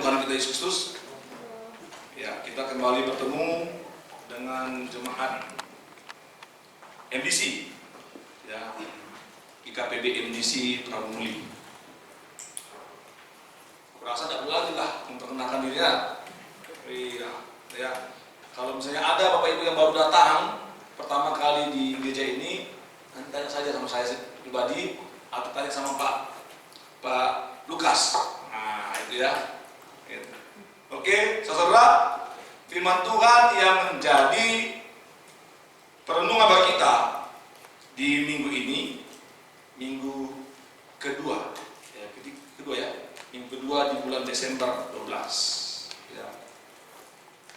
Tuhan kita Yesus Kristus. Ya, kita kembali bertemu dengan jemaat MDC, ya, IKPB MDC Trawumuli. Kurasa tidak perlu lagi lah memperkenalkan diri ya. Iya, ya. Kalau misalnya ada Bapak Ibu yang baru datang pertama kali di gereja ini, nanti tanya saja sama saya pribadi atau tanya sama Pak Lukas. Nah, itu ya. Oke, saudara, firman Tuhan yang menjadi perenungan bagi kita di minggu ini, minggu kedua, ya, minggu kedua di bulan Desember 12. Ya.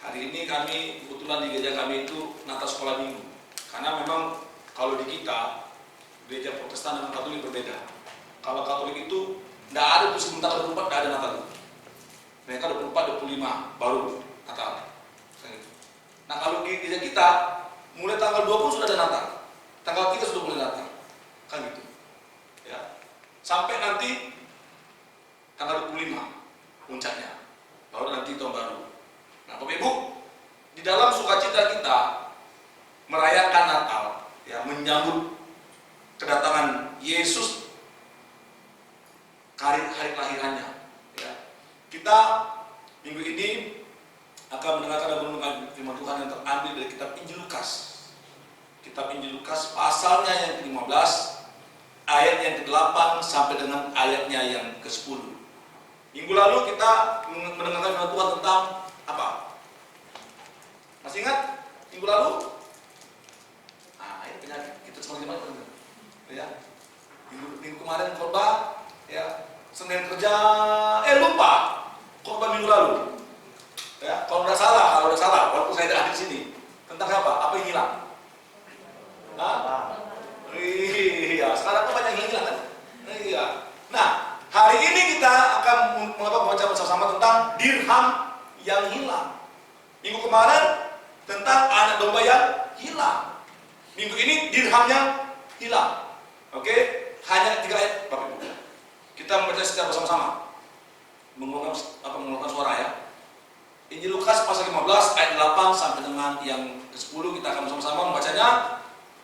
Hari ini kami kebetulan di gereja kami itu Natal sekolah minggu, karena memang kalau di kita gereja Protestan dan Katolik berbeda. Kalau Katolik itu tidak ada tuh sebentar 24 tidak ada Natal. Mereka 24, 25 baru Natal. Nah kalau di gereja kita mulai tanggal 20 sudah ada Natal, tanggal 3 sudah mulai Natal, kan gitu. Ya. Sampai nanti tanggal 25 puncaknya, baru nanti tahun baru. Nah Bapak Ibu, di dalam sukacita kita merayakan Natal, ya, menyambut kedatangan Yesus, hari kelahirannya. Ya. Kita minggu ini akan mendengarkan dan merenungkan firman Tuhan yang terambil dari kitab Injil Lukas. Kitab Injil Lukas pasalnya yang ke-15, ayat yang ke-8 sampai dengan ayatnya yang ke-10. Minggu lalu kita mendengarkan firman Tuhan tentang apa? Masih ingat minggu lalu? Nah, ini penyakit kita semua ya. Minggu kemarin khotbah, ya, Senin kerja, lupa khotbah minggu lalu. Ya, kalau udah salah, walaupun saya tidak ada di sini, tentang apa? Apa yang hilang? Iya, sekarang kan banyak yang hilang kan? Iya. Nah, hari ini kita akan membaca bersama-sama tentang dirham yang hilang. Minggu kemarin tentang anak domba yang hilang. Minggu ini dirhamnya hilang. Oke, hanya 3 ayat, Bapak Ibu. Kita membaca secara bersama-sama. Mengeluarkan suara ya. Injil Lukas pasal 15 ayat 8 sampai dengan yang ke-10 kita akan bersama-sama membacanya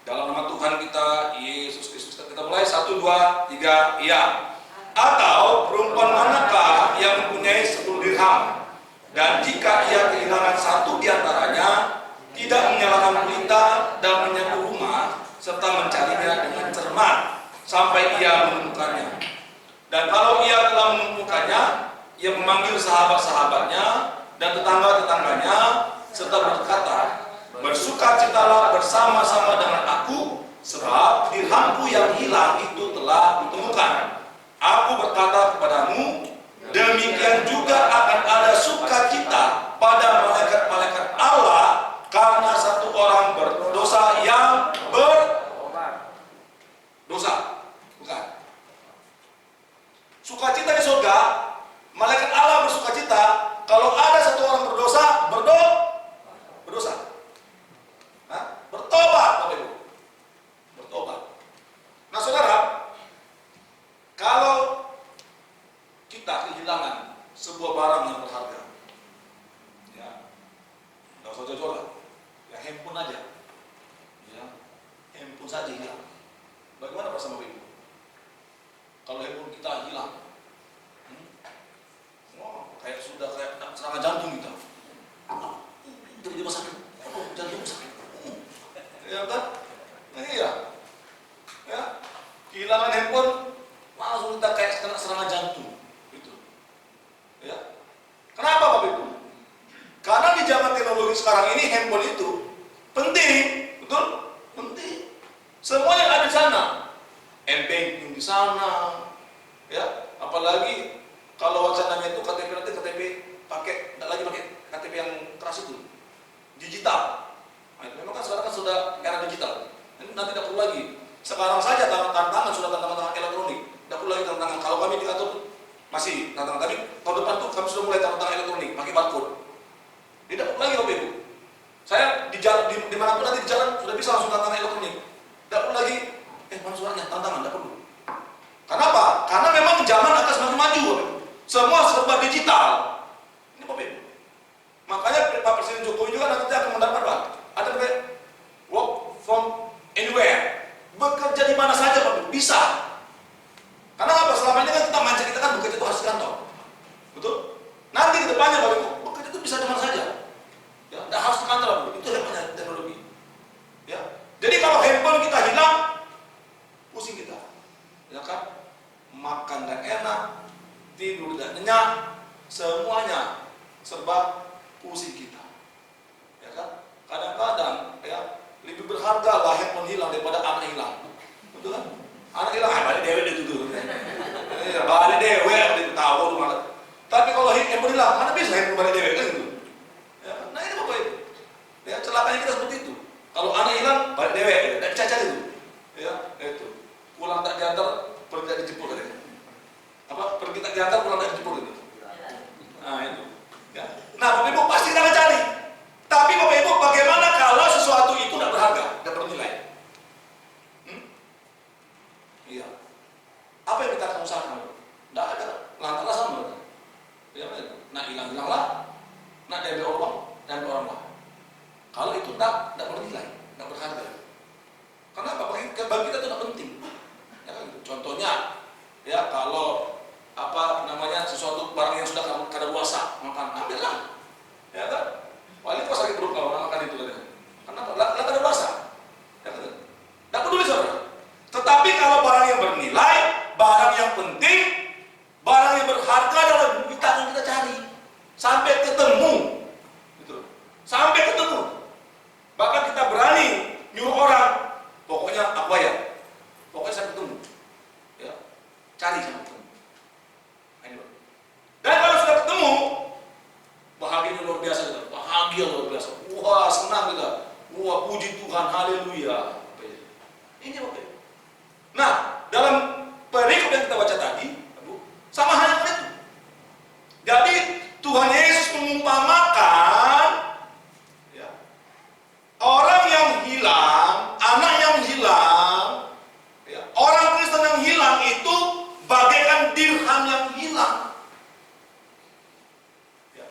dalam nama Tuhan kita Yesus Kristus. Kita mulai 1 2 3 ya. Atau perempuan manakah yang mempunyai 10 dirham dan jika ia kehilangan satu di antaranya, tidak menyalakan pelita dan menyapu rumah serta mencarinya dengan cermat sampai ia menemukannya. Dan kalau ia telah menemukannya, ia memanggil sahabat-sahabatnya dan tetangga-tetangganya serta berkata, bersukacitalah bersama-sama dengan aku, sebab dirhamku yang hilang itu telah ditemukan. Aku berkata kepadamu, demikian juga akan ada sukacita pada malaikat-malaikat Allah karena satu orang berdosa yang berdosa. Bukan. Sukacita di surga, malaikat Allah bersukacita kalau ada satu orang berdosa, berdosa. Nah, bertobat, Bapak Ibu. Bertobat. Nah, saudara, kalau kita kehilangan sebuah barang yang berharga, ya, nggak usah jauh-jauh lah, ya handphone aja, ya, handphone saja hilang. Bagaimana perasaan Bapak Ibu? Kalau handphone kita hilang, kayak sudah kayak serangan jantung kita. Tiba-tiba sakit, jantung sakit. Ya kan? Iya. Ya, kehilangan handphone langsung kita kayak kena serangan jantung. Gitu. Ya. Kenapa Bapak Ibu? Karena di zaman teknologi sekarang ini handphone itu penting, betul? Penting. Semua yang ada di sana, m-banking di sana, ya. Apalagi kalau wacananya itu KTP nanti KTP pakai, tidak lagi pakai KTP yang keras itu, digital. Nah, itu memang kan sekarang kan sudah era digital. Nanti tidak perlu lagi. Sekarang saja tantangan sudah tantangan elektronik. Tidak perlu lagi tantangan. Kalau kami di kantor masih tantangan, tapi tahun depan tuh kami sudah mulai tantangan elektronik, pakai barcode. Tidak perlu lagi Bapak Ibu. Saya di jalan, dimanapun nanti di jalan sudah bisa langsung tantangan elektronik. Tidak perlu lagi, mana suaranya, tantangan, tidak perlu. Kenapa? Karena memang zaman akan semakin maju. Semua serba digital. Pak Presiden Jokowi juga nanti akan mendapat Pak. Ada namanya work from anywhere. Bekerja di mana saja Pak, bisa. Karena apa? Selama ini kan kita mindset kita kan bekerja itu harus di kantor. Betul? Nanti ke depannya Pak Ibu, bekerja itu bisa di mana saja. Ya, tidak harus di kantor Pak. Itu hebatnya teknologi. Ya. Jadi kalau handphone kita hilang, pusing kita. Ya kan? Makan dan enak, tidur dan nyenyak, semuanya serba pusing kita. Ya kan? Kadang-kadang ya lebih berharga lah handphone hilang daripada anak hilang. Betul kan? Anak hilang, balik dewe itu tuh. Ya, balik dewe itu tahu malah. Tapi kalau handphone hilang, mana bisa handphone balik dewe kan gitu. Ya, nah ini Bapak Ibu. Ya, celakanya kita seperti itu. Kalau anak hilang, balik dewe, tidak bisa cari itu. Ya, itu. Pulang tak diantar, pergi tak dijemput katanya. Apa? Pergi tak diantar, pulang tak dijemput gitu. Nah itu. Ya. Nah Bapak Ibu pasti kita akan cari. Tapi Bapak Ibu bagaimana kalau sesuatu itu tidak berharga, tidak bernilai? Iya. Apa yang kita akan usahakan? Tidak ada. Lantaran sama. Ya, nak hilang-hilanglah, nak diambil orang, diambil orang lah. Kalau itu tidak bernilai, tidak berharga. Kenapa? Bagi kita itu tidak penting. Ya, contohnya, ya kalau apa namanya sesuatu barang yang sudah kadaluarsa, makan ambillah. Ya kan? Paling kau sakit perut kalau makan itu kan. Kenapa? Lah kadaluarsa. Ya kan? Tidak peduli saudara. Tetapi kalau barang yang bernilai, barang yang penting, barang yang berharga dalam kita akan kita cari sampai ketemu, gitu. Sampai ketemu. Bahkan kita berani nyuruh orang, pokoknya aku bayar, pokoknya sampai ketemu, ya, cari sampai ketemu. Dan kalau sudah ketemu, bahagianya luar biasa, gitu. Bahagia luar biasa. Wah senang kita, wah puji Tuhan, haleluya. Ini Bapak. Nah, dalam perikop yang kita baca tadi, sama halnya itu. Jadi Tuhan Yesus mengumpamakan ya, orang yang hilang, anak yang hilang, ya, orang Kristen yang hilang itu bagaikan dirham yang hilang. Ya.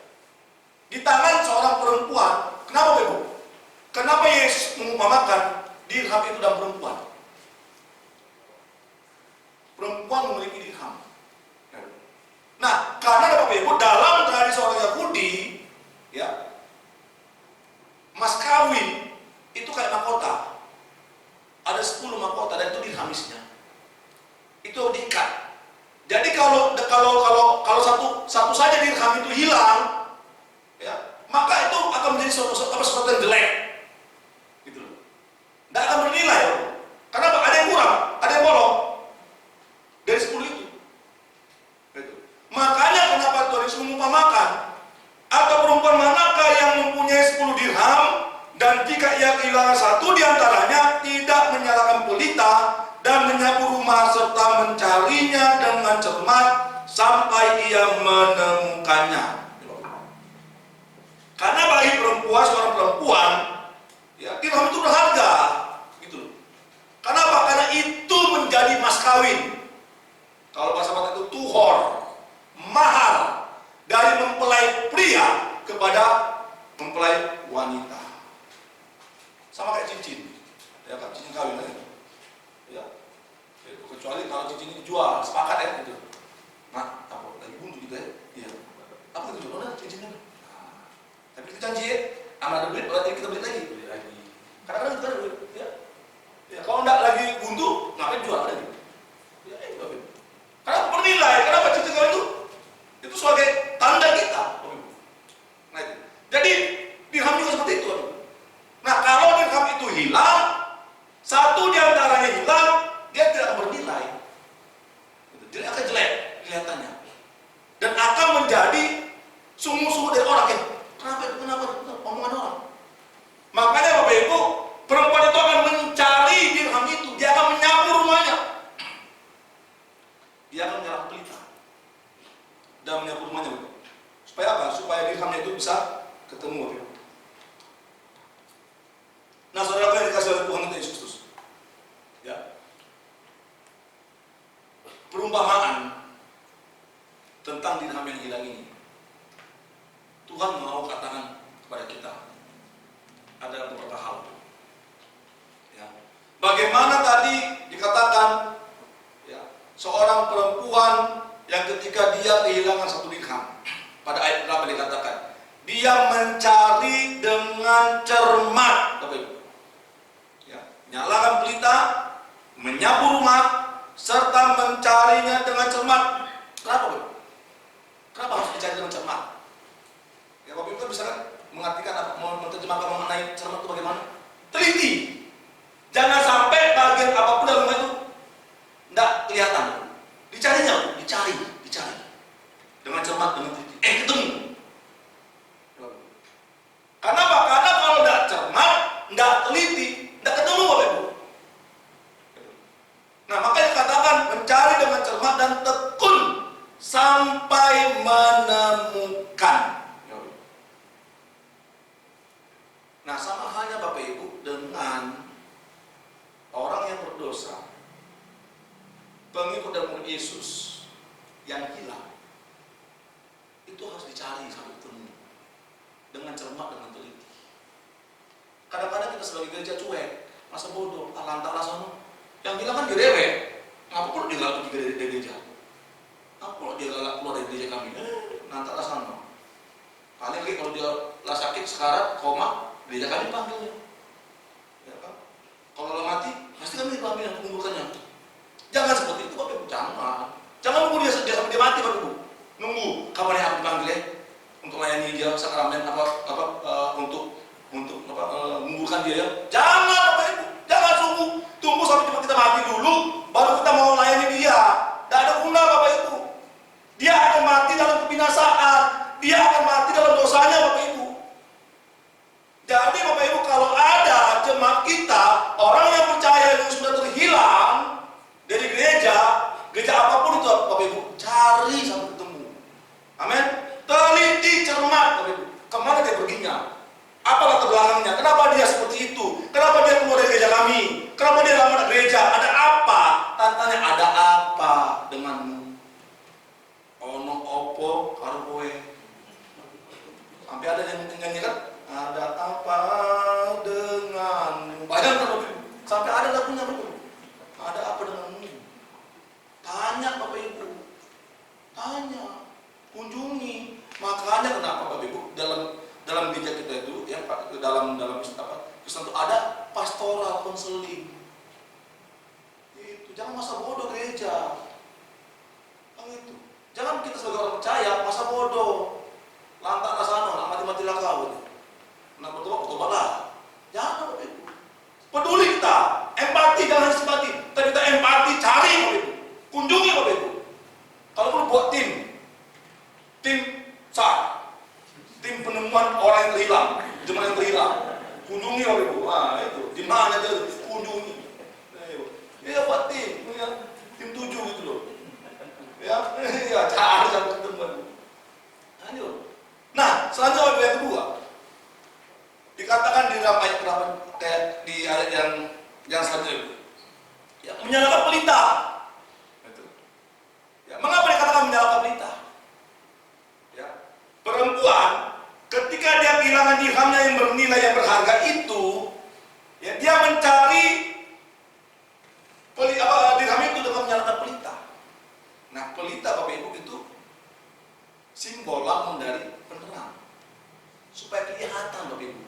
Di tangan seorang perempuan. Kenapa Ibu? Kenapa Yesus mengumpamakan dirham itu dan perempuan? Perempuan memiliki dirham. Nah, karena Bapak Ibu dalam tradisi orang Yahudi, ya, mas kawin itu kayak mahkota. Ada 10 mahkota dan itu dirhamisnya. Itu diikat. Jadi kalau satu saja dirham itu hilang, ya, maka itu akan menjadi sesuatu yang jelek. Gitu loh. Tidak akan bernilai, loh. Karena ada yang kurang, ada yang bolong dari 10 itu. Makanya kenapa Tuhan Yesus mengumpamakan atau perempuan manakah yang mempunyai 10 dirham dan jika ia kehilangan satu diantaranya tidak menyalakan pelita dan menyapu rumah serta mencarinya dengan cermat sampai ia menemukannya. Karena bagi perempuan, seorang perempuan, ya, dirham itu berharga, gitu. Kenapa? Karena itu menjadi mas kawin. Kalau bahasa Batak itu tuhor, mahal dari mempelai pria kepada mempelai wanita. Sama kayak cincin, ya kan, cincin kawin kan? Ya, kecuali kalau cincin ini dijual, sepakat ya gitu. Nah, apa lagi buntu gitu ya? Iya. Apa itu jual? Mana cincinnya? Nah, tapi kita janji ya, ada duit, berarti kita beli lagi. Kadang-kadang kita ada duit, ya. Ya, kalau enggak lagi buntu, ngapain jual lagi? Ya, itu apa? Karena bernilai, kenapa cincin kawin itu sebagai tanda kita. Nah, jadi dirham juga seperti itu. Nah, kalau dirham itu hilang, satu diantaranya hilang, dia tidak akan bernilai. Jadi akan jelek kelihatannya, dan akan menjadi sungguh-sungguh dari orang. Kenapa omongan orang? Makanya Bapak Ibu, perempuan itu akan mencari dirham itu, dia akan menyapu rumahnya, dia akan menyalakan pelita dan menyapu rumahnya. Supaya apa? Supaya dirhamnya itu bisa ketemu. Nah, saudara yang dikasih oleh Tuhan Yesus Kristus, ya, perumpamaan tentang dirham yang hilang ini, Tuhan mau katakan kepada kita. Dia mencari dengan cermat, Bapak Ibu. Ya, nyalakan pelita, menyapu rumah, serta mencarinya dengan cermat. Kenapa, Bapak Ibu? Kenapa harus dicari dengan cermat? Ya, Bapak Ibu bisa kan mengartikan apa, menerjemahkan mengenai cermat itu bagaimana? Teliti. Jangan sampai bagian apapun dalam rumah itu tidak kelihatan. Dicarinya, dicari. Dengan cermat, dengan teliti. Ketemu. Karena apa? Karena kalau tidak cermat, tidak teliti, tidak ketemu, Bapak Ibu. Nah, makanya katakan mencari dengan cermat dan tekun sampai menemukan. Nah, sama halnya Bapak Ibu dengan orang yang berdosa, pengikut dan murid Yesus yang hilang, itu harus dicari sampai ketemu dengan cermat, dengan teliti. Kadang-kadang kita sebagai gereja cuek, masa bodoh, lantaran sana. Yang hilang kan direwek. Ngapa perlu dia galak pergi dari gereja? Ngapa perlu dia galak keluar dari gereja kami? Lantaran sana. Paling lagi kalau dia lah sakit, sekarat, koma, gereja kami panggilnya. Ya kan? Kalau lo mati, pasti kami dipanggil untuk menguburkannya. Jangan seperti itu, Bapak Ibu. Jangan nunggu dia sampai dia mati, Bapak Ibu. Nunggu kapan yang aku dipanggil ya? Untuk layani dia sakramen untuk menguburkan dia ya. Jangan, Bapak Ibu. Jangan tunggu sampai kita mati dulu baru kita mau layani dia. Tidak ada guna, Bapak Ibu. Dia akan mati dalam kebinasaan. Dia akan mati dalam dosanya, Bapak Ibu. Jadi Bapak Ibu, kalau ada jemaat kita, orang yang percaya yang sudah terhilang dari gereja apapun itu, Bapak Ibu, cari sampai ketemu. Amin. Teliti, cermat, Bapak Ibu. Kemana dia perginya? Apa latar belakangnya? Kenapa dia seperti itu? Kenapa dia keluar dari gereja kami? Kenapa dia lama di gereja? Ada apa? Tantanya ada apa denganmu? Ono opo karo kowe. Sampai ada yang nyanyi kan? Ada apa denganmu? Bayangkan Bapak Ibu. Sampai ada lagunya Bapak Ibu. Ada apa denganmu? Tanya Bapak Ibu. Tanya. Kunjungi. Makanya kenapa Bapak Ibu dalam gereja kita itu ya dalam Kristen itu ada pastoral konseling. Itu jangan masa bodoh gereja. Itu. Jangan kita sebagai orang percaya masa bodoh. Lantak rasano, mati-mati lah kau. Nak bertobat. Jangan Bapak Ibu. Peduli kita, empati jangan simpati. Tapi kita empati cari Bapak Ibu. Kunjungi Bapak Ibu. Kalau perlu buat tim SAR. Tim penemuan orang yang terhilang, jemaah yang terhilang. Kunjungi Bapak Ibu. Itu. Di mana aja kunjungi. Ya buat tim 7 gitu loh. Ya, cari sampai ketemu. Nah, selanjutnya yang kedua. Dikatakan di dalam ayat berapa di ayat yang selanjutnya. Ya, menyalakan pelita. Itu. Ya, mengapa dikatakan menyalakan pelita? Ya. Perempuan ketika dia kehilangan dirhamnya yang bernilai yang berharga itu, ya, dia mencari dirham itu dengan menyalakan pelita. Nah, pelita Bapak Ibu itu simbol lambang dari penerang. Supaya kelihatan Bapak Ibu.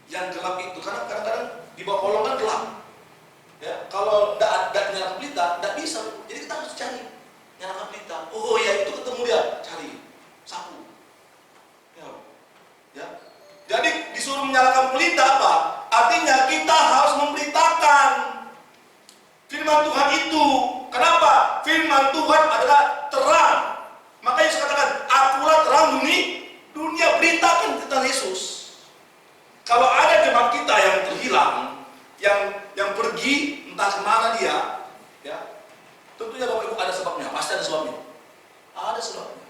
Yang gelap itu karena kadang-kadang di bawah kolong kan gelap. Ya, kalau tidak nyalakan pelita, tidak bisa. Jadi kita harus cari nyalakan pelita. Oh ya, itu ketemu dia, cari sapu. Ya. Jadi disuruh menyalakan pelita apa? Artinya kita harus memberitakan firman Tuhan itu. Kenapa? Firman Tuhan adalah terang. Makanya Yesus katakan, akulah terang dunia, beritakan tentang Yesus. Kalau ada jemaat kita yang terhilang, yang pergi entah kemana dia, ya, tentunya Bapak Ibu ada sebabnya, pasti ada sebabnya. Ada sebabnya.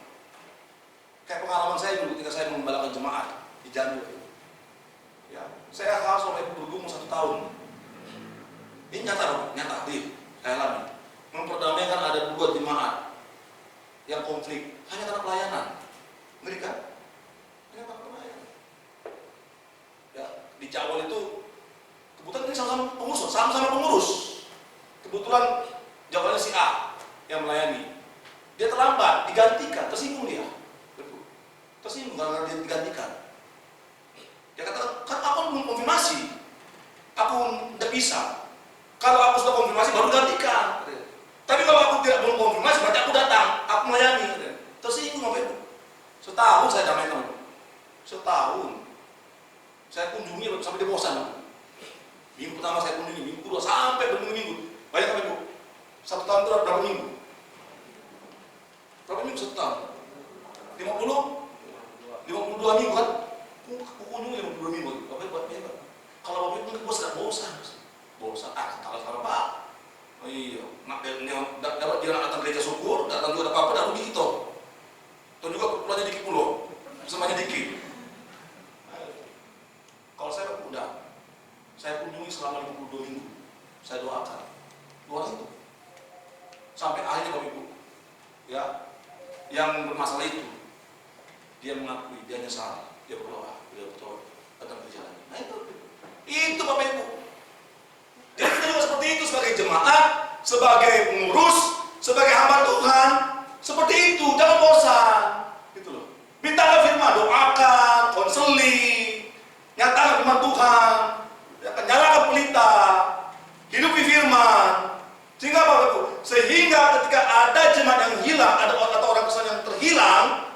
Kayak pengalaman saya dulu ketika saya mengembalakan jemaat di Jambi. Ya, saya harus Bapak Ibu bergumul 1 tahun. Ini nyata, saya alami. Memperdamaikan ada 2 jemaat yang konflik hanya karena pelayanan. Ngeri kan? Hanya karena pelayanan. Ya, di Jawa itu kebetulan ini sama-sama pengurus. Kebetulan Jawanya si A yang melayani. Dia terlambat, digantikan, tersinggung dia. Tersinggung. bukan karena dia digantikan. Dia kata, kan aku belum konfirmasi, aku tidak bisa. Kalau aku sudah konfirmasi baru gantikan. Tapi kalau aku tidak belum konfirmasi berarti aku datang, aku melayani. Tersinggung Bapak Ibu. Setahun saya damaikan. Setahun. Saya kunjungi sampai dia bosan. Minggu pertama saya kunjungi, minggu kedua sampai berminggu-minggu. Banyak Bapak Ibu. 1 tahun itu berapa minggu? Berapa minggu 1 tahun? 52 minggu kan? Aku kunjungi 52 minggu. Bapak Ibu hebat. Kalau Bapak Ibu bosan. Bosan. Kalau Pak. Oh iya, dapat dia datang gereja syukur, datang juga ada apa-apa, dan rugi kita. Atau juga pulangnya dikit pulau, semuanya dikit. Kalau saya udah, saya kunjungi selama 52 minggu, saya doakan, itu, sampai akhirnya Bapak Ibu, ya, yang bermasalah itu, dia mengakui, dia nyesal, dia berdoa, dia betul, datang gereja lagi. Nah itu Bapak Ibu. Jadi kita juga seperti itu sebagai jemaat, sebagai pengurus, sebagai hamba Tuhan, seperti itu, jangan bosan, gitu loh. Mintakan firman, doakan, konseling, nyatakan firman Tuhan, nyalakan pelita, hidupi firman, sehingga Bapak Ibu, sehingga ketika ada jemaat yang hilang, ada orang Kristen yang terhilang,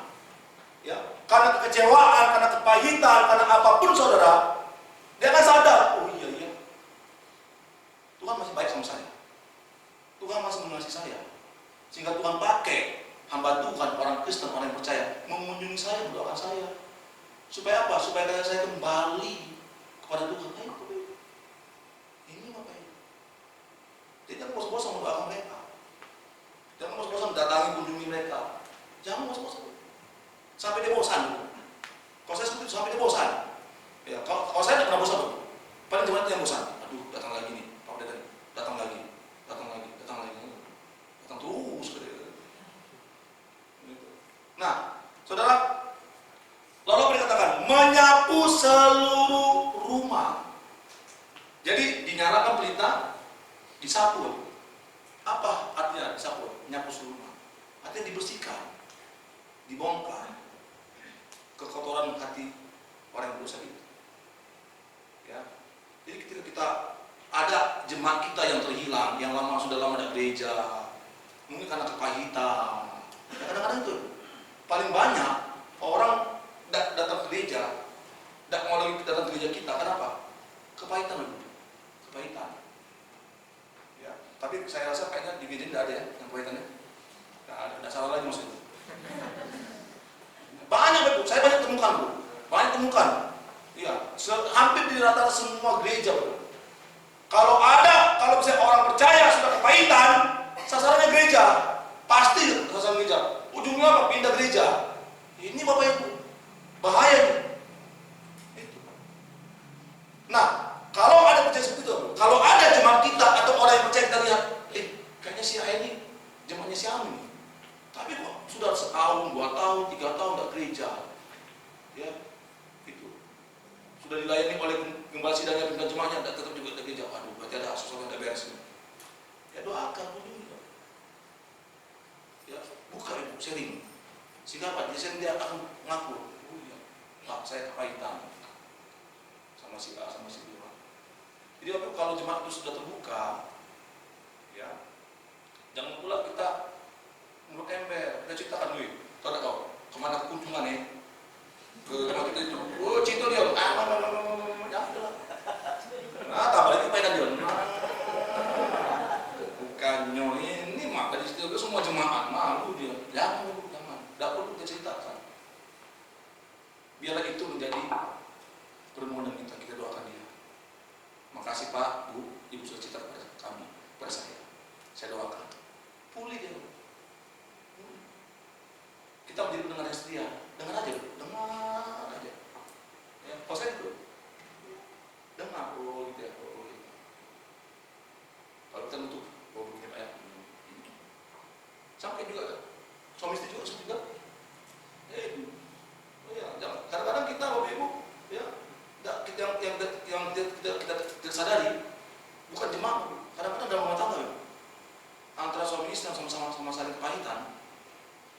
ya, karena kekecewaan, karena kepahitan, karena apapun saudara, dia akan sadar, oh iya, Tuhan masih baik sama saya. Tuhan masih mengasihi saya. Sehingga Tuhan pakai hamba Tuhan, orang Kristen, orang yang percaya, mengunjungi saya, mendoakan saya. Supaya apa? Supaya saya kembali kepada Tuhan. Ini Bapak Ibu. Jadi jangan bosan-bosan mendoakan mereka. Jangan bosan-bosan datangi kunjungi mereka. Jangan bosan-bosan. Sampai dia bosan. Kalau saya seperti itu, sampai dia bosan. Ya, kalau saya tidak pernah bosan. Paling cuma itu yang bosan. Aduh, datang lagi nih. Datang lagi terus. Nah, saudara, lalu apa dikatakan? Menyapu seluruh rumah. Jadi dinyalakan pelita, disapu. Apa artinya disapu? Menyapu seluruh rumah. Artinya dibersihkan, dibongkar kekotoran hati orang yang berdosa itu. Ya, jadi ketika kita ada jemaat kita yang terhilang, yang sudah lama ada gereja, mungkin karena kepahitan. Kadang-kadang itu paling banyak orang datang ke gereja, tidak mau lagi datang ke gereja kita. Kenapa? Kepahitan. Ya, tapi saya rasa kayaknya di gereja tidak ada ya yang kepahitannya. Tidak salah lagi maksudnya. Banyak Bapak, saya banyak temukan. Iya, hampir di rata-rata semua gereja Bapak. Kalau misalnya orang percaya sudah kepahitan, sasarannya gereja, pasti sasaran gereja. Ujungnya apa? Pindah gereja. Ini Bapak Ibu, bahaya nih. Itu. Nah, kalau ada percaya seperti itu, kalau ada jemaat kita atau orang yang percaya kita lihat, kayaknya si A ini jemaatnya si Amin nih. Tapi kok sudah setahun, 2 tahun, 3 tahun tidak gereja, ya, itu sudah dilayani oleh gembala sidangnya, pimpinan jemaatnya, tetap juga di gereja. Aduh, berarti ada sesuatu yang tidak beres. Ya doakan kunjungi. Ya, buka Ibu, sharing. Sehingga apa? Dia akan mengaku, oh iya, Pak, saya kepahitan sama si A, sama si B. Jadi kalau jemaat itu sudah terbuka, ya, jangan pula kita menurut ember, kita ceritakan dulu. Tahu kemana kunjungan nih? Ke tempat kita itu, oh cinta dia, nah, tambah lagi kepahitan dia. Bukannya ini mak dari situ semua jemaat malu dia. Jangan, tidak perlu kita ceritakan. Biarlah itu menjadi permohonan kita doakan dia. Makasih Pak, Bu, Ibu sudah cerita kepada kami, kepada saya doakan. Pulih dia. Kita menjadi pendengar yang setia. Dengar aja. Ya, kalau saya itu dengar, oh gitu ya, oh gitu. Kalau kita nutup, oh begini Pak ya. Sampai juga suami istri juga seperti itu. Oh ya, kadang-kadang kita Bapak Ibu, ya, yang kita sadari bukan jemaat. Kadang-kadang dalam rumah tangga, ya, antara suami istri yang sama-sama saling kepahitan.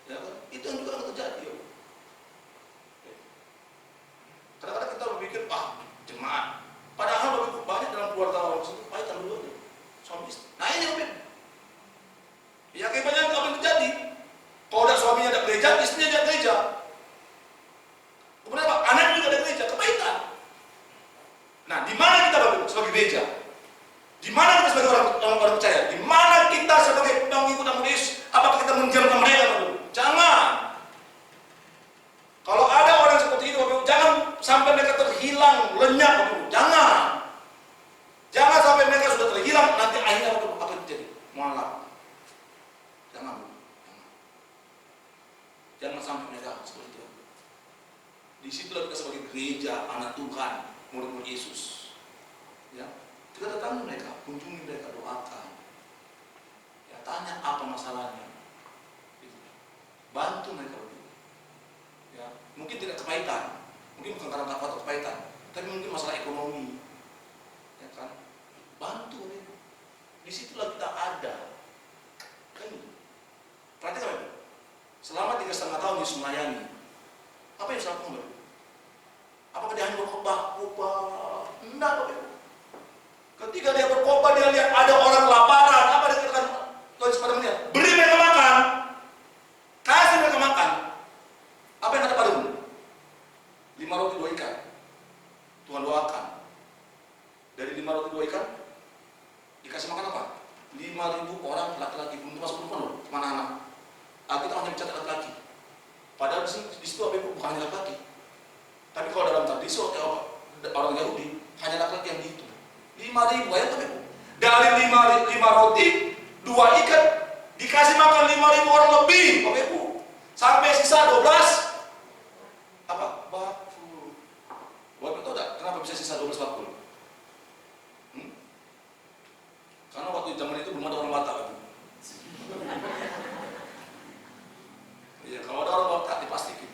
Ya kan? Itu yang juga akan terjadi. Ya. gereja? Di mana kita sebagai orang percaya? Di mana kita sebagai pengikut Yesus? Apakah kita mendiamkan mereka? Jangan. Kalau ada orang seperti itu, jangan sampai mereka terhilang, lenyap. Jangan. Jangan sampai mereka sudah terhilang, nanti akhirnya apa yang terjadi? Mualaf. Jangan. Jangan sampai mereka seperti itu. Disitulah kita sebagai gereja, anak Tuhan, murid-murid Yesus. Ya, kita datangi mereka, kunjungi mereka, doakan. Ya, tanya apa masalahnya. Bantu mereka berdua. Ya, mungkin tidak kepahitan, mungkin bukan karena faktor kepahitan, tapi mungkin masalah ekonomi. Ya kan? Bantu mereka. Disitulah kita ada. Kan? Perhatikan Bapak. Selama 3,5 tahun Yesus melayani, apa yang saya lakukan? Apakah dia hanya berkhotbah? Enggak, Bapak. Ketika dia berkhotbah, dia lihat ada orang kelaparan. Apa dia katakan? Tuhan Yesus pada melihat, beri mereka makan, kasih mereka makan. Apa yang ada padamu? 5 roti 2 ikan. Tuhan doakan. Dari 5 roti 2 ikan, dikasih makan apa? 5.000 orang laki-laki, belum termasuk perempuan loh, mana anak. Kita hanya mencatat laki-laki. Padahal di situ apa itu bukan hanya laki-laki. Tapi kalau dalam tradisi orang Yahudi hanya laki-laki yang dihitung. 5.000 ayat apa itu? Dari 5 roti, 2 ikan dikasih makan 5.000 orang lebih, Bapak Ibu. Sampai sisa 12 apa? Bakul. Bapak tahu enggak kenapa bisa sisa 12 bakul? Karena waktu zaman itu belum ada orang Batak, Bapak. Ya, kalau ada orang Batak dipastikan.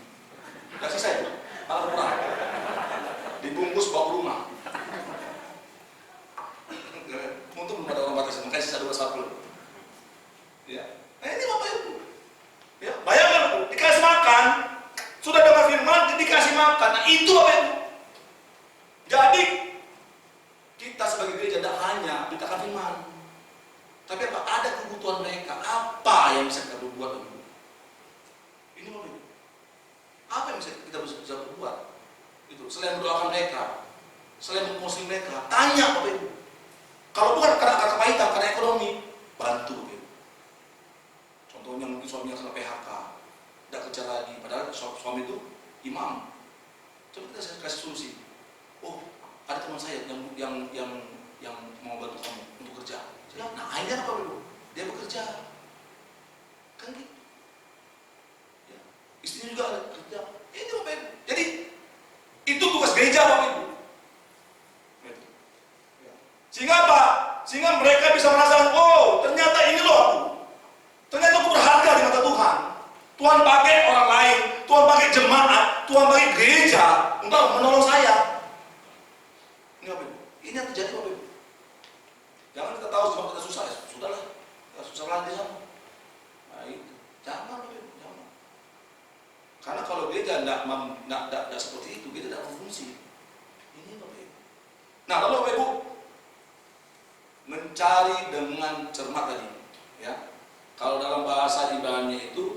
Enggak sisa itu, malah kurang. Dibungkus bawa ke rumah. Untung belum ada orang Batak, makanya sisa 12 bakul. Ya, ini Bapak Ibu. Ya, bayangkan Bu, dikasih makan, sudah dengar firman, dikasih makan. Nah, itu Bapak Ibu. Jadi kita sebagai gereja tidak hanya beritakan firman, tapi apa? Ada kebutuhan mereka. Apa yang bisa kita berbuat, Bapak Ibu? Ini Bapak Ibu. Apa yang bisa kita bisa berbuat? Itu selain mendoakan mereka, selain mengusir mereka, tanya Bapak Ibu. Kalau bukan karena kepahitan, karena ekonomi, bantu Bapak Ibu. Contohnya mungkin suaminya kena PHK, tidak kerja lagi, padahal suami itu imam. Coba kita kasih solusi. Oh, ada teman saya yang mau bantu kamu untuk kerja. Nah, akhirnya apa dulu? Dia bekerja, kan gitu. Ya. Istrinya juga ada kerja. Ini Bapak Ibu. Jadi itu tugas gereja Bapak Ibu. Gitu. Ya. Sehingga apa? Sehingga mereka bisa merasakan, oh ternyata ini loh aku. Ternyata aku berharga di mata Tuhan. Tuhan pakai orang lain, Tuhan pakai jemaat, Tuhan pakai gereja untuk menolong saya. Ini Bapak Ibu. Ini yang terjadi Bapak Ibu. Jangan kita tahu sebab kita susah, ya sudahlah, kita susah lagi sana. Nah itu, jangan Bapak Ibu, jangan. Karena kalau gereja tidak seperti itu, kita tidak berfungsi. Ini Bapak Ibu. Nah lalu Bapak Ibu mencari dengan cermat tadi, ya. Kalau dalam bahasa Ibrani itu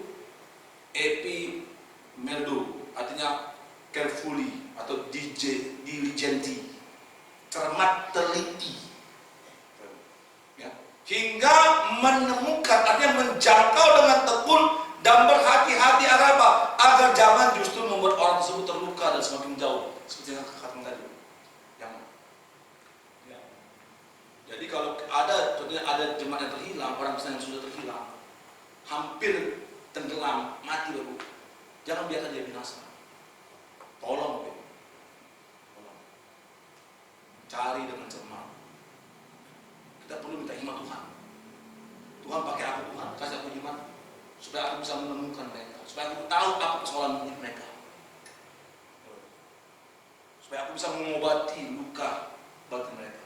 epimerdo, artinya carefully atau diligently, cermat, teliti, ya. Hingga menemukan, artinya menjangkau dengan tekun dan berhati-hati agar apa? Agar jangan justru membuat orang tersebut terluka dan semakin jauh, seperti yang katakan tadi. Jangan. Ya. Jadi kalau ada, contohnya ada jemaat yang terhilang, orang Kristen yang sudah terhilang, hampir tenggelam, mati Bapak, jangan biarkan dia binasa. Tolong Bapak, tolong. Cari dengan cermat. Kita perlu minta hikmat Tuhan. Tuhan pakai aku Tuhan, kasih aku hikmat supaya aku bisa menemukan mereka, supaya aku tahu apa persoalan hidup mereka, supaya aku bisa mengobati luka batin mereka.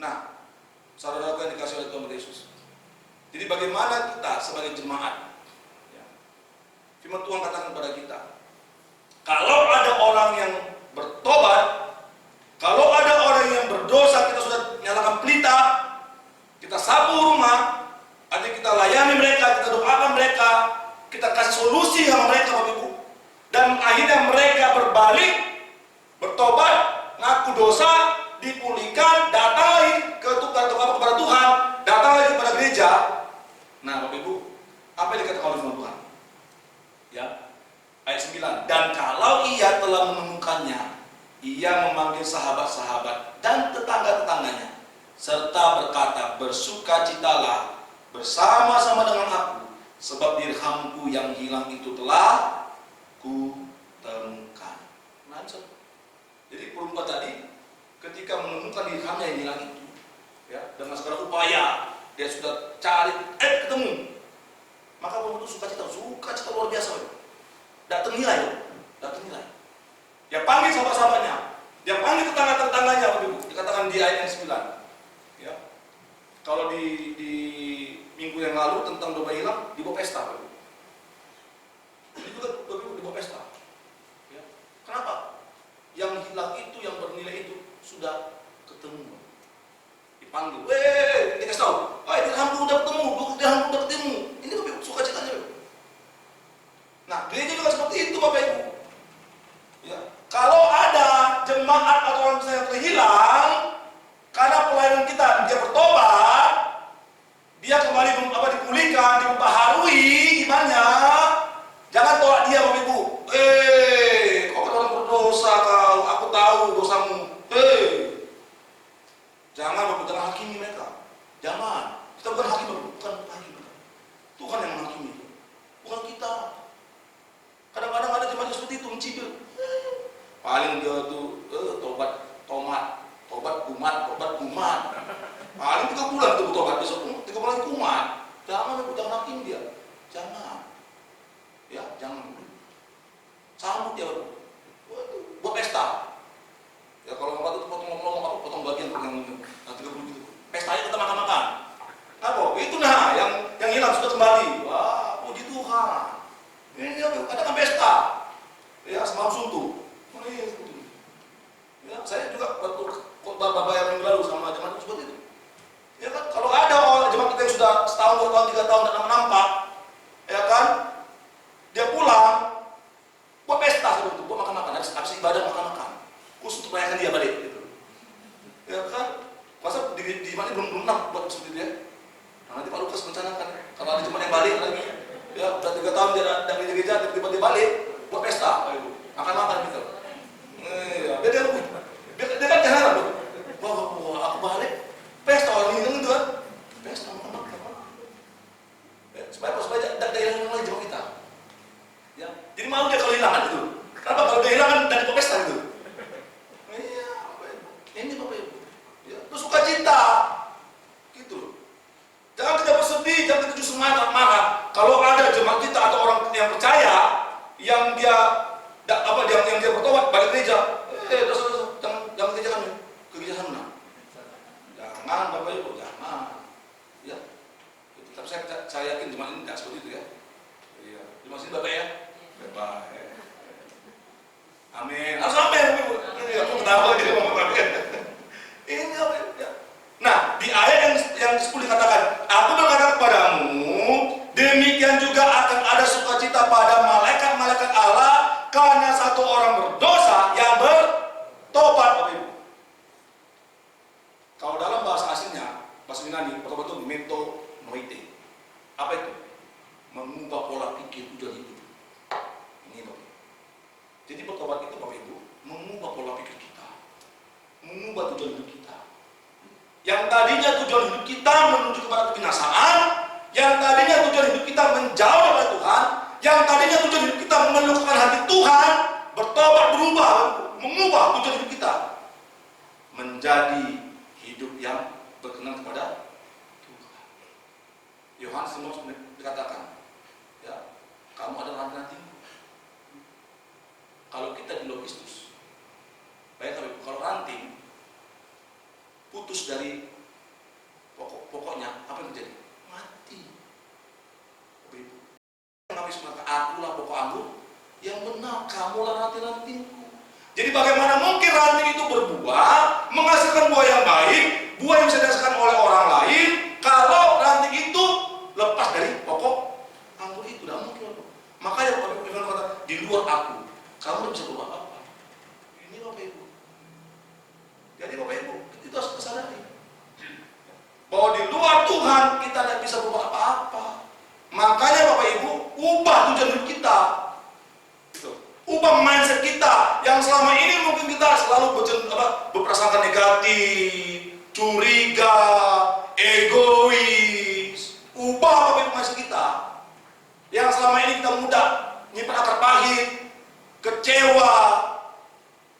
Nah, saudara-saudara yang dikasih oleh Tuhan Yesus. Jadi bagaimana kita sebagai jemaat? Ya. Firman Tuhan katakan kepada kita, kalau ada orang yang bertobat, kalau ada orang yang berdosa, kita sudah nyalakan pelita, kita sapu rumah, artinya kita layani mereka, kita doakan mereka, kita kasih solusi sama mereka Bapak Ibu, dan akhirnya mereka berbalik, bertobat, ngaku dosa, 9. Dan kalau ia telah menemukannya, ia memanggil sahabat-sahabat dan tetangga-tetangganya, serta berkata, bersukacitalah bersama-sama dengan aku, sebab dirhamku yang hilang itu telah kutemukan. Nah, jadi perempuan tadi ketika menemukan dirhamnya yang hilang itu, ya, dengan segala upaya dia sudah cari, ketemu. Maka perempuan itu sukacita luar biasa. Tidak ternilai, tidak ternilai. Dia panggil sahabat-sahabatnya, dia panggil tetangga-tetangganya, dikatakan di ayat yang 9. Ya. Kalau di minggu yang lalu tentang domba hilang, dibawa pesta. Ini juga dibawa pesta. Ya. Kenapa? Yang hilang itu, yang bernilai itu sudah ketemu. Dipanggil, dikasih tahu, dirhamku udah ketemu, dirhamku udah ketemu. Ini sukacitanya. Nah, gereja juga seperti itu, Bapak Ibu. Ya. Kalau ada jemaat atau orang yang terhilang karena pelayanan kita, dia bertobat, dia kembali dipulihkan, diperbaharui imannya, jangan tolak dia, Bapak Ibu. Kau kan orang berdosa, kau, aku tahu dosamu. Jangan hakimi mereka. Jangan. Kita bukan hakim, bukan hakim. Tuhan yang menghakimi, bukan kita. Kadang-kadang ada jemaat seperti itu, mencibir. Paling dia tuh tobat kumat. Paling 3 bulan tuh tobat, besok 3 bulan kumat. Jangan hakim dia. Jangan. Ya, jangan. Sambut dia. Buat pesta. Ya kalau orang itu potong bagian yang 30 gitu. Pestanya kita makan-makan. Itu yang hilang sudah kembali. Wah, puji Tuhan. Ini ada kan pesta. Ya, semalam suntuk. Ya, saya juga waktu khotbah yang minggu lalu sama jemaat seperti itu. Ya kan, kalau ada orang jemaat kita yang sudah setahun, 2 tahun, 3 tahun tidak nampak, ya kan, dia pulang, buat pesta seperti itu, buat makan-makan, habis ibadah makan-makan, khusus untuk merayakan dia balik, gitu. Ya kan, masa di jemaat ini belum buat seperti itu ya. Nah, nanti Pak Lukas rencanakan, kalau ada jemaat yang balik lagi, ya udah 3 tahun dia dari gereja, tiba-tiba dia balik, buat pesta, makan-makan gitu. Dia kan jalan loh. Wah, aku balik, pesta orang ini gitu kan, pesta makan-makan. Supaya tidak hilang lagi jemaat kita. Ya, jadi malu dia kalau hilangan itu. Kenapa kalau dia hilangan dari pesta gitu? Iya, ini Bapak Ibu. Ya, itu sukacita, gitu. Jangan kita bersedih, jangan kita justru marah. Kalau ada jemaat kita atau orang yang percaya, yang dia bertobat balik gereja, jangan kerjakan ke gereja sana. Jangan Bapak Ibu, jangan. Ya. Tapi saya yakin jemaat ini tidak seperti itu ya. Iya. Terima kasih Bapak ya. Baik. Amin. Harus amin Bapak Ibu. Ini aku ketawa dia ngomong Bapak. Ini apa ya? Nah, di ayat yang 10 dikatakan, aku berkata kepadamu, demikian juga akan ada sukacita pada malaikat-malaikat Allah karena satu orang berdosa yang bertobat, Bapak Ibu. Kalau dalam bahasa aslinya, bahasa Yunani, bertobat itu metanoite. Apa itu? Mengubah pola pikir tujuan hidup. Ini Bapak Ibu. Jadi bertobat itu Bapak Ibu, mengubah pola pikir kita, mengubah tujuan hidup kita. Yang tadinya tujuan hidup kita menuju kepada kebinasaan, yang tadinya tujuan hidup kita menjauh dari Tuhan, yang tadinya tujuan hidup kita melukakan hati Tuhan, bertobat, berubah, mengubah tujuan hidup kita menjadi hidup yang berkenan kepada Tuhan. Yohanes 5 dikatakan, ya, kamu adalah ranting-rantingku. Kalau kita di Kristus, bayangkan kalau ranting putus dari pokoknya, apa yang terjadi? Mati. Ibu, habis maka akulah pokok anggur yang benar, kamulah ranting-rantingku. Jadi bagaimana mungkin ranting itu berbuah, menghasilkan buah yang baik, buah yang bisa dirasakan oleh orang lain, kalau ranting itu lepas dari pokok anggur itu? Tidak mungkin. Makanya Bapak Ibu kata, di luar aku, kamu tidak bisa berbuat apa. Ini Bapak Ibu. Jadi Bapak Ibu, itu harus kesadari bahwa di luar Tuhan kita tidak bisa berbuat apa-apa. Makanya Bapak Ibu, ubah tujuan hidup kita. Gitu. ubah mindset kita yang selama ini mungkin kita selalu berprasangka negatif, curiga, egois. Ubah Bapak Ibu mindset kita yang selama ini kita mudah nyimpan akar pahit, kecewa,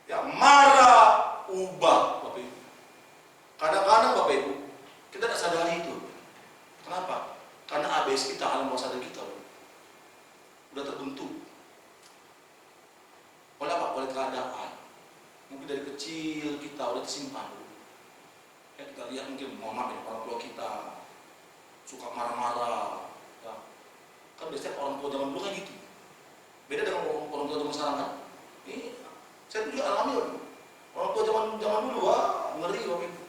ya marah. Ubah Bapak Ibu. Kadang-kadang Bapak Ibu kita tidak sadari itu. Kenapa? Karena ABS kita, alam bawah sadar kita udah terbentuk. Oleh apa? Oleh keadaan. Mungkin dari kecil kita udah tersimpan. Ya, kita lihat mungkin mohon maaf ya, orang tua kita suka marah-marah. Ya. Kan biasanya orang tua zaman dulu kan gitu. Beda dengan orang tua zaman sekarang kan. Ini saya juga alami loh. Orang tua zaman dulu wah ngeri Bapak Ibu.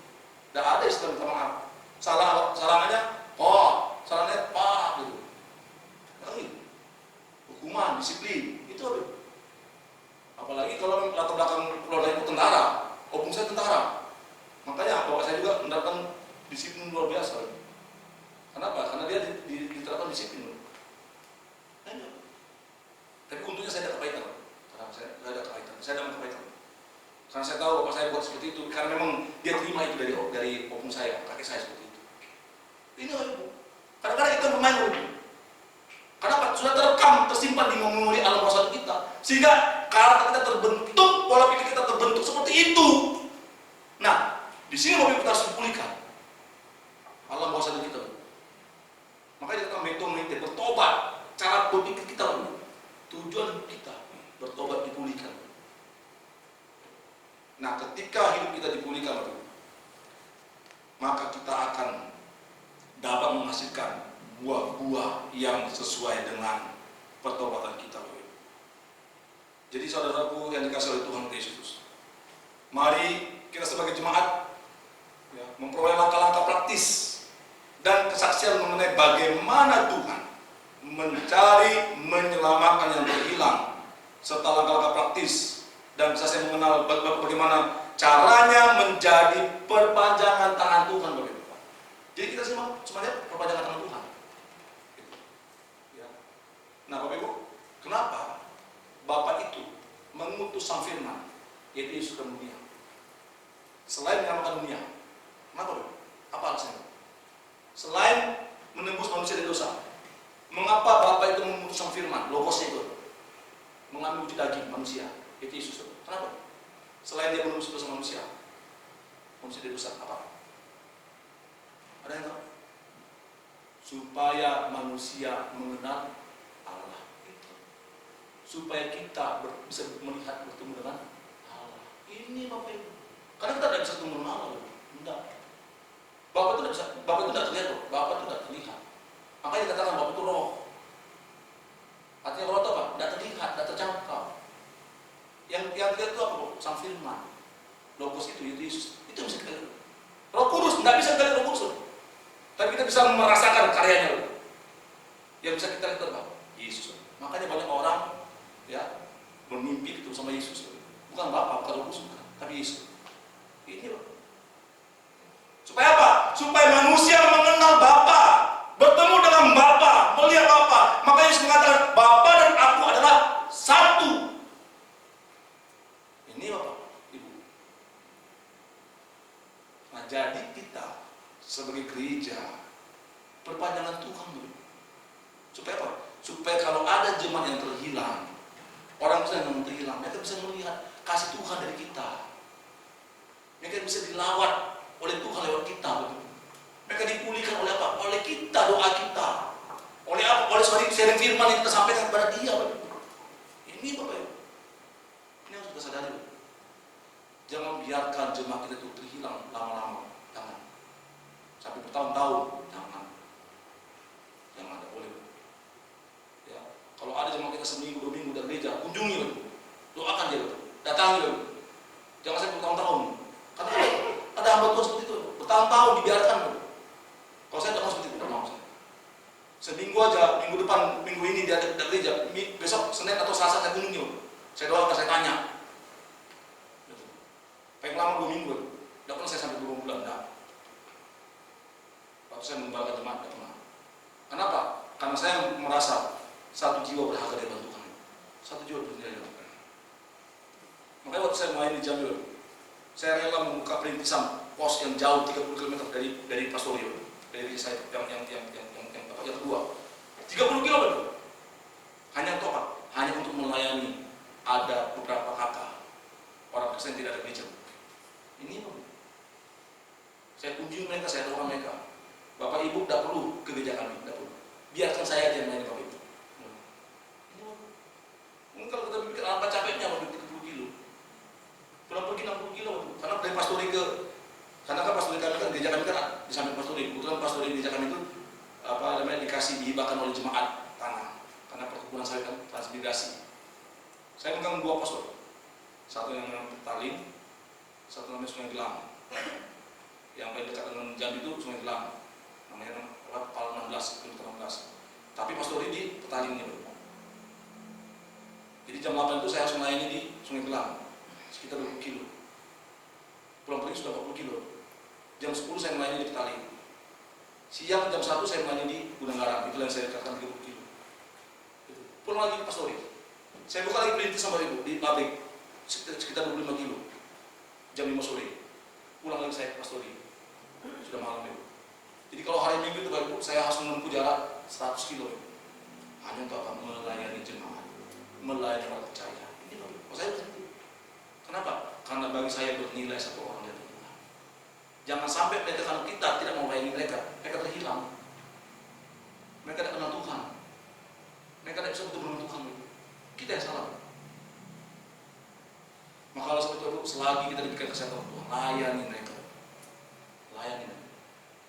Tidak ada istilah minta maaf. Salahnya salahnya pak gitu. Hukuman, disiplin, itu ada. Apalagi kalau latar belakang keluarga itu tentara, opung saya tentara. Makanya bapak saya juga menerapkan disiplin luar biasa. Kenapa? Karena dia diterapkan disiplin. Tapi untungnya saya ada kebaikan. Karena saya ada kebaikan. Saya ada kebaikan. Karena saya tahu bapak saya buat seperti itu. Karena memang dia terima itu dari opung saya, kakek saya seperti itu. Ini Ibu. Kadang-kadang kita bermain Ibu. Kenapa? Sudah terekam, tersimpan di memori alam bawah sadar kita. Sehingga karakter kita terbentuk, pola pikir kita terbentuk seperti itu. Nah, di sini Bapak Ibu kita harus dipulihkan alam bawah sadar kita. Makanya kita metode bertobat, cara berpikir kita, tujuan kita bertobat dipulihkan. Nah, ketika hidup kita dipulihkan, maka kita akan dapat menghasilkan buah-buah yang sesuai dengan pertobatan kita. Jadi saudaraku yang dikasih oleh Tuhan Yesus, mari kita sebagai jemaat memperoleh langkah-langkah praktis dan kesaksian mengenai bagaimana Tuhan mencari, menyelamatkan yang terhilang, serta langkah-langkah praktis dan kesaksian mengenal bagaimana caranya menjadi perpanjangan tangan Tuhan. Jadi kita semuanya perpanjangan tangan Tuhan. Nah Bapak Ibu, kenapa Bapak itu mengutus Sang Firman, yaitu Yesus ke dunia? Selain menyelamatkan dunia, kenapa Bapak? Apa alasannya? Selain menembus manusia dari dosa, mengapa Bapak itu mengutus Sang Firman, logosnya itu, mengambil wujud daging manusia, yaitu Yesus? Kenapa? Selain dia menembus dosa manusia dari dosa, apa? Ada yang tahu? Supaya manusia mengenal Allah, supaya kita bisa melihat bertemu dengan Allah. Ini Bapak Ibu. Karena kita tidak bisa bertemu dengan Allah, tidak. Bapak itu tidak terlihat, Bapak itu tidak terlihat. Makanya dikatakan Bapak itu roh. Artinya roh itu apa? Tidak terlihat, tidak terjangkau. Yang terlihat itu apa? Sang Firman, logos itu, Yesus. Itu bisa kita lihat. Roh Kudus tidak bisa kita lihat Roh Kudus, tapi kita bisa merasakan karyanya. Yang bisa kita lihat apa? Yesus. Makanya banyak orang bermimpi itu sama Yesus. Bukan Bapa, bukan Roh Kudus, tapi Yesus. Ini loh. Supaya apa? Supaya manusia mengenal Bapa, bertemu dengan Bapa, melihat Bapa. Makanya Yesus mengatakan Bapa dan aku adalah satu. Ini Bapak, Ibu. Nah, jadi kita sebagai gereja perpanjangan Tuhan dulu. Supaya apa? Supaya kalau ada jemaat yang terhilang, orang yang terhilang, mereka bisa melihat kasih Tuhan dari kita. Mereka bisa dilawat oleh Tuhan lewat kita. Mereka dipulihkan oleh apa? Oleh kita, doa kita. Oleh apa? Oleh sharing firman yang kita sampaikan kepada dia. Ini Bapak Ibu. Ini harus kita sadari. Jangan biarkan jemaat kita itu terhilang lama-lama. Jangan. Sampai bertahun-tahun. Jangan. Jangan ada boleh. Ya. Kalau ada jemaat kita seminggu, 2 minggu dari gereja, kunjungi. Doakan dia. Datangi. Jangan sampai bertahun-tahun. Karena ada hamba Tuhan seperti itu. Bertahun-tahun dibiarkan. Kalau saya tidak mau seperti itu, tidak mau saya. Seminggu aja, minggu depan, minggu ini dia ada gereja. Besok Senin atau Selasa saya kunjungi. Saya doakan, saya tanya. Paling lama 2 minggu. Tidak pernah saya sampai 2 bulan. Tidak. Waktu saya mengembalikan jemaat, tidak pernah. Kenapa? Karena saya merasa satu jiwa berharga di depan Tuhan. Satu jiwa bernilai. Makanya waktu saya main di Jambi, saya rela membuka perintisan pos yang jauh 30 km dari Pastorio, dari saya yang kedua. 30 km. Hanya untuk apa? Hanya untuk melayani ada beberapa kakak orang Kristen tidak ada gereja. Ini loh. Saya kunjungi mereka, saya doakan mereka. Bapak Ibu tidak perlu ke gereja kami, tidak perlu. Biarkan saya aja yang melayani Bapak Ibu. Mungkin kalau kita pikir apa capeknya mau 30 kilo, pulang pergi 60 kilo, karena dari Pastori karena kan Pastori kami kan gereja kami kan di samping Pastori. Kebetulan Pastori gereja kami itu dikasih dihibahkan oleh jemaat tanah, karena perkebunan sawit kan transmigrasi. Saya megang 2 pos, satu yang Taling, satu namanya Sungai Gelam. Yang paling dekat dengan Jambi itu Sungai Gelam, namanya Pal 16, km 16. Tapi Pastori di Petaling ini. Jadi jam 8 itu saya harus melayani di Sungai Gelam, sekitar 20 kilo. Pulang pergi sudah 40 kilo. Jam 10 saya melayani di Petaling. Siang jam 1 saya melayani di Gunung Garam, itu yang saya katakan 30 kilo. Pulang lagi ke Pastori. Saya buka lagi perintis sama Ibu di pabrik, sekitar 25 kilo. Jam 5 sore. Pulang lagi saya ke Pastori. Sudah malam Ibu. Jadi kalau hari Minggu itu Ibu, saya harus menempuh jarak 100 kilo. Hanya untuk apa? Melayani jemaat, melayani orang percaya. Ini loh, saya berhenti. Kenapa? Karena bagi saya bernilai satu orang dari Tuhan. Jangan sampai mereka kalau kita tidak mau melayani mereka terhilang. Mereka tidak kenal Tuhan. Mereka tidak bisa betul-betul Tuhan. Kita yang salah. Maka kalau seperti itu, selagi kita diberikan kesehatan Tuhan, layani mereka.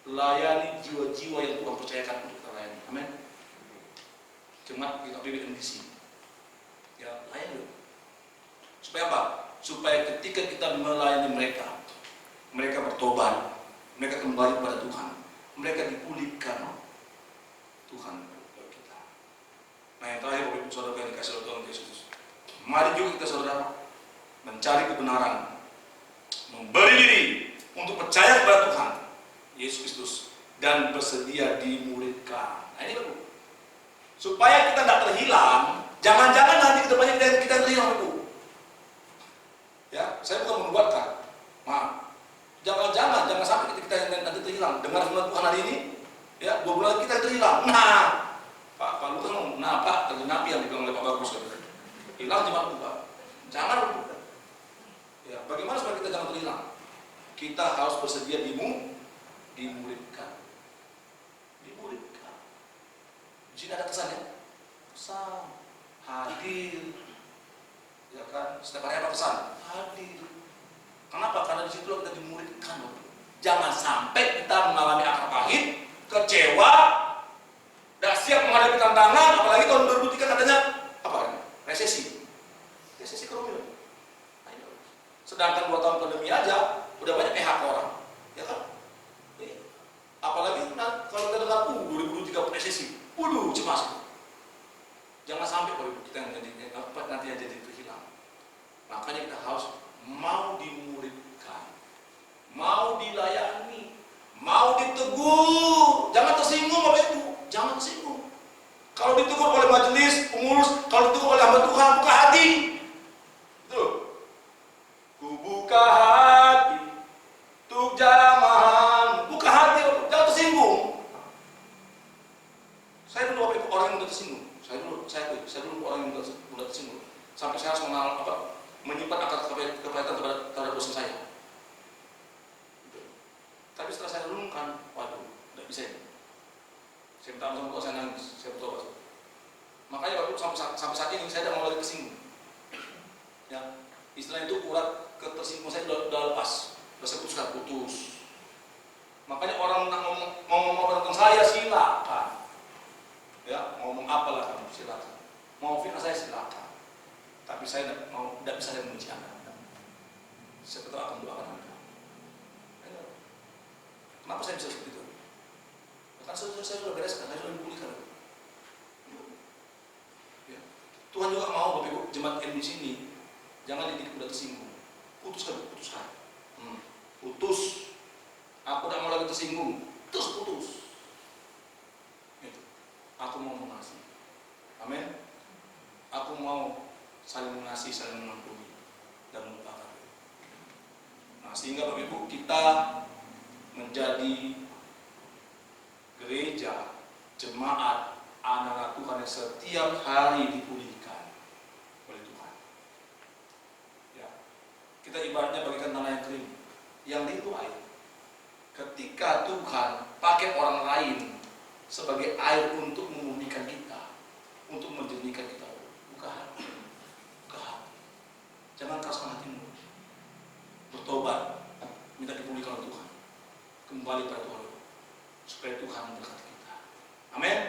Layani jiwa-jiwa yang Tuhan percayakan untuk kita layani. Amin. Jemaat kita BBMDC. Ya, layani. Supaya apa? Supaya ketika kita melayani mereka, mereka bertobat, mereka kembali kepada Tuhan, mereka dipulihkan Tuhan kepada kita. Nah yang terakhir, Bapak Ibu Saudara yang dikasih oleh Tuhan Yesus, mari juga kita saudara mencari kebenaran, memberi diri untuk percaya kepada Tuhan Yesus Kristus dan bersedia dimuridkan. Nah ini Bapak, supaya kita tidak terhilang. Jangan-jangan nanti kedepannya kita terhilang Bapak. Ya, saya bukan menubatkan. Maaf. Jangan sampai kita nanti terhilang. Dengar firman Tuhan hari ini, ya 2 bulan kita terhilang. Nah, Pak Lukas ngomong, nah Pak, tergenapi yang dibilang oleh Pak Bagus. Hilang jemaat Pak. Jangan. Ya, bagaimana supaya kita jangan terhilang? Kita harus bersedia dimuridkan. Di sini ada kesannya. Pesan, hadir. Ya kan, setiap hari apa pesan? Hadir. Kenapa? Karena di situ kita dimuridkan. Jangan sampai kita mengalami akar pahit, kecewa, tidak siap menghadapi tantangan, apalagi tahun 2003 katanya apa? Resesi ekonomi. Sedangkan 2 tahun pandemi aja udah banyak PHK orang, ya kan? Apalagi kalau kita dengar 2023 resesi, cemas. Jangan sampai kalau kita nanti jadi terhilang. Makanya kita harus mau dimuridkan, mau dilayani, mau ditegur. Jangan tersinggung Bapak Ibu, jangan tersinggung. Kalau ditegur oleh majelis, pengurus, kalau ditegur oleh hamba Tuhan, buka hati. Tuh, ku buka hati untuk jamahan, buka hati, jangan tersinggung. Saya dulu Bapak Ibu orang yang mudah tersinggung. Saya dulu orang yang mudah tersinggung. Sampai saya harus menyimpan akar kepahitan terhadap dosen saya. Tapi setelah saya renungkan, waduh, tidak bisa ini. Saya minta sama Tuhan, saya nangis, saya bertobat. Makanya waktu sampai saat ini saya tidak mau lagi tersinggung. Ya, istilah itu urat ketersinggungan saya sudah lepas, sudah saya putus. Makanya orang ngomong tentang saya silakan. Ya, ngomong apalah kamu silakan. Mau fitnah saya silakan. Tapi saya tidak bisa membenci Anda. Saya tetap akan doakan Anda. Kenapa saya bisa seperti itu? Karena saya sudah bereskan, saya sudah dipulihkan. Ya. Tuhan juga mau Bapak Ibu jemaat di sini jangan dididik mudah tersinggung. Putuskan. Putus. Aku tidak mau lagi tersinggung. Terus putus. Gitu. Aku mau mengasihi. Amin. Aku mau saling mengasihi, saling mengampuni. dan melupakan. Nah, sehingga Bapak Ibu, kita menjadi gereja, jemaat, anak-anak Tuhan yang setiap hari dipulihkan oleh Tuhan. Ya, kita ibaratnya bagikan tanah yang kering, yang itu air. Ketika Tuhan pakai orang lain sebagai air untuk memulihkan kita, untuk menjernihkan kita, buka hati, buka hati. Jangan keraskan hatimu. Bertobat, minta dipulihkan oleh Tuhan, kembali pada Tuhan, supaya Tuhan memberkati kita. Amin.